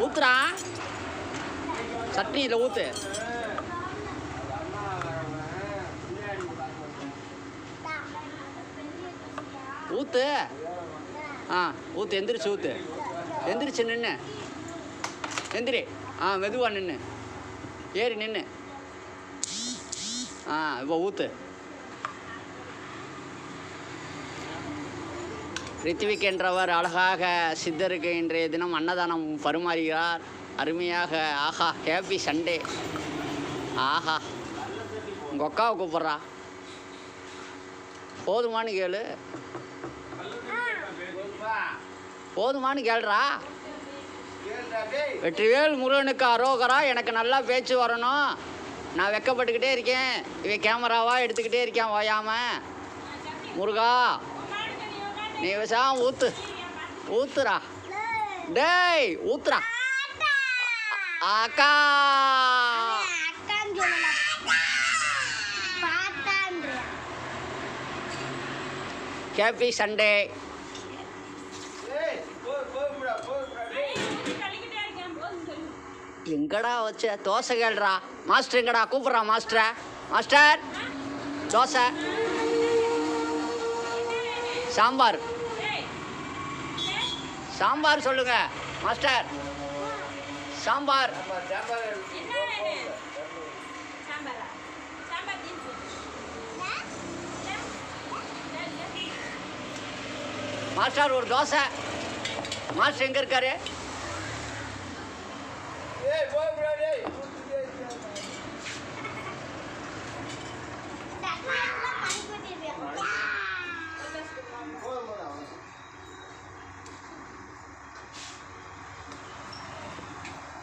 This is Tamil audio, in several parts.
ஊத்துறா சட்னி இதில் ஊற்று. ஊற்று. ஊற்று. எந்திரிச்சு ஊற்று. எந்திரிச்சு நின்று. எந்திரி. மெதுவாக நின்று. ஏறி நின்று. இப்போ ஊற்று. ரித்விக் என்றவர் அழகாக சித்தருக்கு இன்றைய தினம் அன்னதானம் பரிமாறுகிறார். அருமையாக. ஆஹா, ஹேப்பி சண்டே. ஆஹா, உங்கள் அக்காவை கூப்பிட்றா. போதுமானு கேளு. போதுமானு கேள்றா. வெற்றிவேல் முருகனுக்கு அரோகரா. எனக்கு நல்லா பேச்சு வரணும். நான் வெக்கப்பட்டுக்கிட்டே இருக்கேன். இவன் கேமராவாக எடுத்துக்கிட்டே இருக்கேன் ஓயாமல். முருகா நீ விஷம் ஊத்து. ஊத்துறா. டேய் ஊத்துறா. அக்கா ஹேப்பி சண்டே. எங்கடா வச்ச தோசை கேள்றா. மாஸ்டர் எங்கடா கூப்பிட்றா. மாஸ்டரை. மாஸ்டர் தோசை சாம்பார். சாம்பார் சொல்லுங்க மாஸ்டர். சாம்பார். மாஸ்டர் ஒரு தோசை. மாஸ்டர் எங்க இருக்காரு?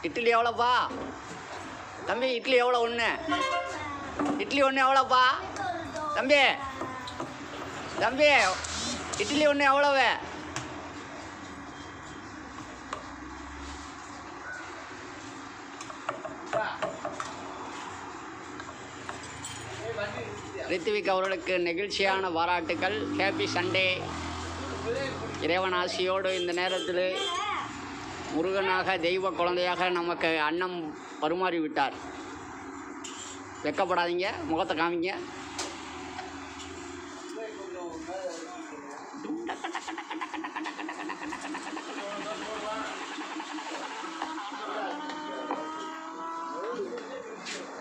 இட்லி எவ்வளோப்பா தம்பி? இட்லி எவ்வளோ ஒன்று? இட்லி ஒன்று எவ்வளோப்பா தம்பி? தம்பி இட்லி ஒன்று எவ்வளவு? ரித்விக் அவர்களுக்கு நெகிழ்ச்சியான பாராட்டுக்கள். Happy Sunday. இறைவன் ஆசியோடு இந்த நேரத்தில் முருகனாக தெய்வ குழந்தையாக நமக்கு அன்னம் பரிமாறி விட்டார். வெக்கப்படாதீங்க, முகத்தை காமிங்க.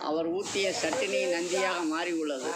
அவர் ஊற்றிய சட்டினி நந்தியாக மாறி உள்ளது.